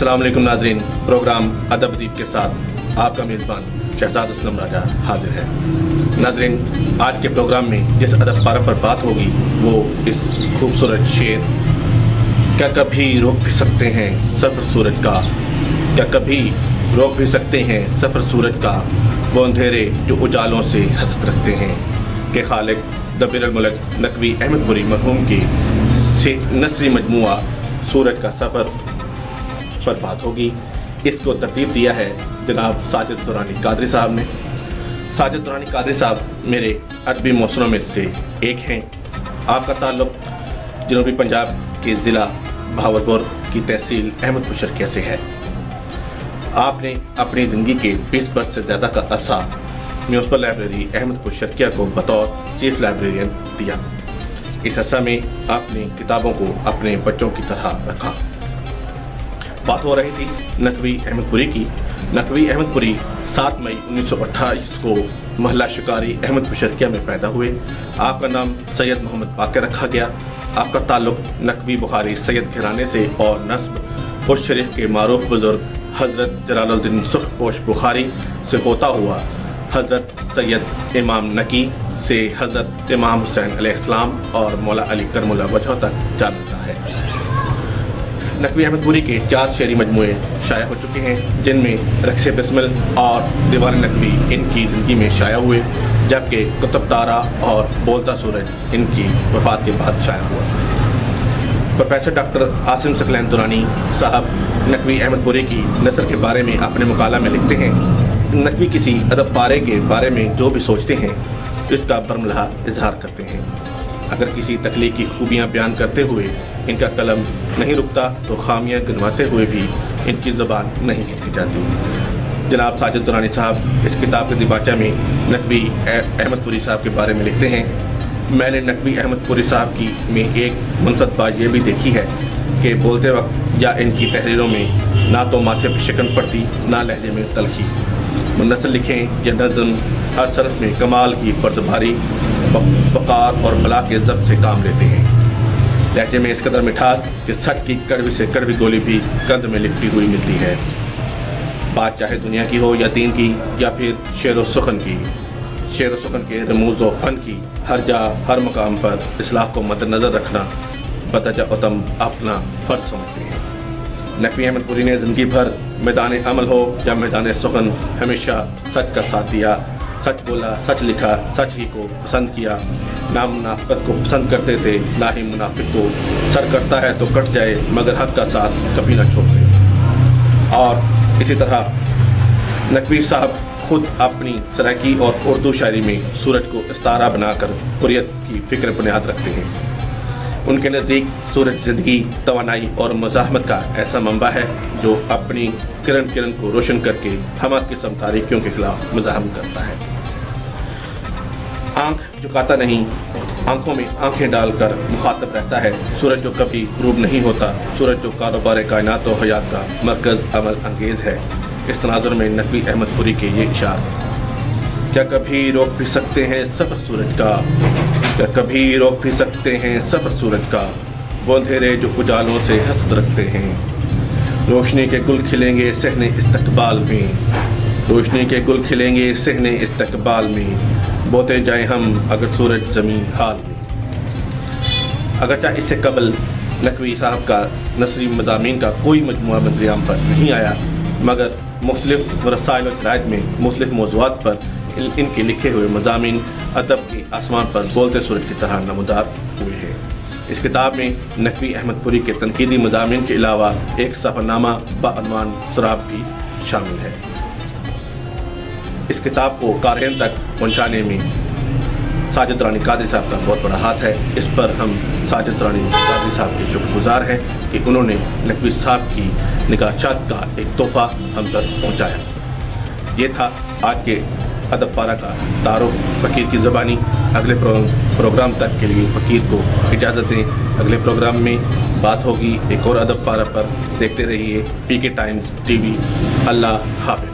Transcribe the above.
अस्सलाम वालेकुम नाज़रीन, प्रोग्राम अदब अदीब के साथ आपका मेज़बान शहजाद असलम राजा हाजिर है। नाज़रीन, आज के प्रोग्राम में जिस अदब पारा पर बात होगी वो इस खूबसूरत शेर क्या कभी रोक भी सकते हैं सफ़र सूरज का, क्या कभी रोक भी सकते हैं सफ़र सूरज का, वो अंधेरे जो उजालों से हसद रखते हैं कि खालिक दबीर अल मुल्क नकवी अहमदपुरी मरहूम की नसरी मजमुआ सूरज का सफ़र पर बात होगी। इसको तरतीब दिया है जनाब साजिद दुरानी कादरी साहब ने। साजिद दुरानी कादरी साहब मेरे अदबी मौसरों में से एक हैं। आपका ताल्लुक़ जनूबी पंजाब के ज़िला बहावलपुर की तहसील अहमदपुर कैसे है। आपने अपनी ज़िंदगी के 20 वर्ष से ज़्यादा का अरसा म्यूनसिपल लाइब्रेरी अहमदपुर शर्किया को बतौर चीफ लाइब्रेरियन दिया। इस अरसा में आपने किताबों को अपने बच्चों की तरह रखा। बात हो रही थी नकवी अहमदपुरी की। नकवी अहमदपुरी 7 मई 1928 को महल्ला शिकारी अहमदपुर शर्किया में पैदा हुए। आपका नाम सैयद मोहम्मद बाकर रखा गया। आपका ताल्लुक़ नकवी बुखारी सैयद घराने से और नस्ब उस शरीफ के मारूफ बुजुर्ग हज़रत जलालुद्दीन सुर्खपोश बुखारी से होता हुआ हज़रत सैयद इमाम नकी से हज़रत इमाम हुसैन अलैहिस्सलाम और मौला अली करमुल्ला वजह तक जा मिलता है। नकवी अहमदपुरी के 4 शेरी मजमूए शाया हो चुके हैं, जिनमें रक्स बिस्मिल और दीवान नकवी इनकी ज़िंदगी में शाया हुए, जबकि कुतुब तारा और बोलता सूरज इनकी वफ़ात के बाद शाया हुआ। प्रोफेसर डॉक्टर आसिम सकलैन दुरानी साहब नकवी अहमदपुरी की नस्ल के बारे में अपने मुकाला में लिखते हैं, नकवी किसी अदब पारे के बारे में जो भी सोचते हैं इसका बरमला इजहार करते हैं। अगर किसी तख्लीकी खूबियाँ बयान करते हुए इनका कलम नहीं रुकता तो खामियाँ गिनवाते हुए भी इनकी ज़बान नहीं हिचकी जाती। जनाब साजिद दुरानी साहब इस किताब के दिबाचा में नकवी अहमदपुरी साहब के बारे में लिखते हैं, मैंने नकवी अहमदपुरी साहब की में एक मुनफरद बात ये भी देखी है कि बोलते वक्त या इनकी तहरीरों में ना तो माथे पर शिकन पड़ती ना लहजे में तलखी। वो नस्ल लिखें या नज़म, हर सरफ में कमाल की बर्दबारी बकार और बला के ज़ब्त से काम लेते हैं। लहजे में इस कदर मिठास कि सच की कड़वी से कड़वी गोली भी कंद में लिपटी हुई मिलती है। बात चाहे दुनिया की हो या दीन की या फिर शेर व सुखन की, शेर व सुखन के रमूज़ व फ़न की, हर जा हर मकाम पर इस्लाह को मद्देनज़र रखना बतजा उतम अपना फ़र्ज समझते हैं। नकवी अहमदपुरी ने ज़िंदगी भर मैदान अमल हो या मैदान सुखन हमेशा सच का साथ दिया, सच बोला, सच लिखा, सच ही को पसंद किया। ना मुनाफिक को पसंद करते थे, ना ही मुनाफिक को। सर कटता है तो कट जाए मगर हक का साथ कभी ना छोड़ते। और इसी तरह नकवी साहब खुद अपनी सराकी और उर्दू शायरी में सूरज को इस्तारा बनाकर हुर्रियत की फ़िक्र बुनियाद रखते हैं। उनके नज़दीक सूरज ज़िंदगी, तवानाई और मज़ाहमत का ऐसा मंबा है जो अपनी किरण को रोशन करके हमा किस्म तारीकियों के खिलाफ मज़ाहमत करता है। आँख झुकाता नहीं, आँखों में आँखें डालकर मुखातब रहता है। सूरज जो कभी ग़ुरूब नहीं होता, सूरज जो कारोबार कायनात और हयात का मरकज़ अमल अंगेज़ है। इस तनाज़ुर में नकवी अहमदपुरी के ये इशार, क्या कभी रोक भी सकते हैं सफ़र सूरज का, क्या कभी रोक भी सकते हैं सफ़र सूरज का, वो अंधेरे जो उजालों से हसद रखते हैं। रोशनी के गुल खिलेंगे सहने इस्तकबाल में, रोशनी के गुल खिलेंगे सहने इस्तकबाल में, बोते जाए हम अगर सूरज ज़मीन हाल में। अगरचा इससे कबल नकवी साहब का नसरी मज़ामीन का कोई मजमुआ मंज़रियाम पर नहीं आया, मगर मुख्तलिफ रसाइल व जराइद में मुख्तलिफ मौज़ूआत पर इनके लिखे हुए मज़ामीन अदब के आसमान पर बोलते सूरज की तरह नमूदार हुए हैं। इस किताब में नकवी अहमदपुरी के तनकीदी मज़ामीन के अलावा एक सफ़रनामा बअनवान सराब भी शामिल है। इस किताब को क़ारिइन तक पहुँचाने में साजिद दुरानी कादरी साहब का बहुत बड़ा हाथ है। इस पर हम साजिद दुरानी कादरी साहब के शुक्रगुज़ार हैं कि उन्होंने नकवी साहब की निगाहत का एक तोहफ़ा हम तक पहुँचाया। ये था आज के अदब पारा का तारुफ फ़कीर की ज़बानी। अगले प्रोग्राम तक के लिए फ़कीर को इजाज़त दें। अगले प्रोग्राम में बात होगी एक और अदब पारा पर। देखते रहिए PK टाइम्स TV। अल्लाह हाफ़िज़।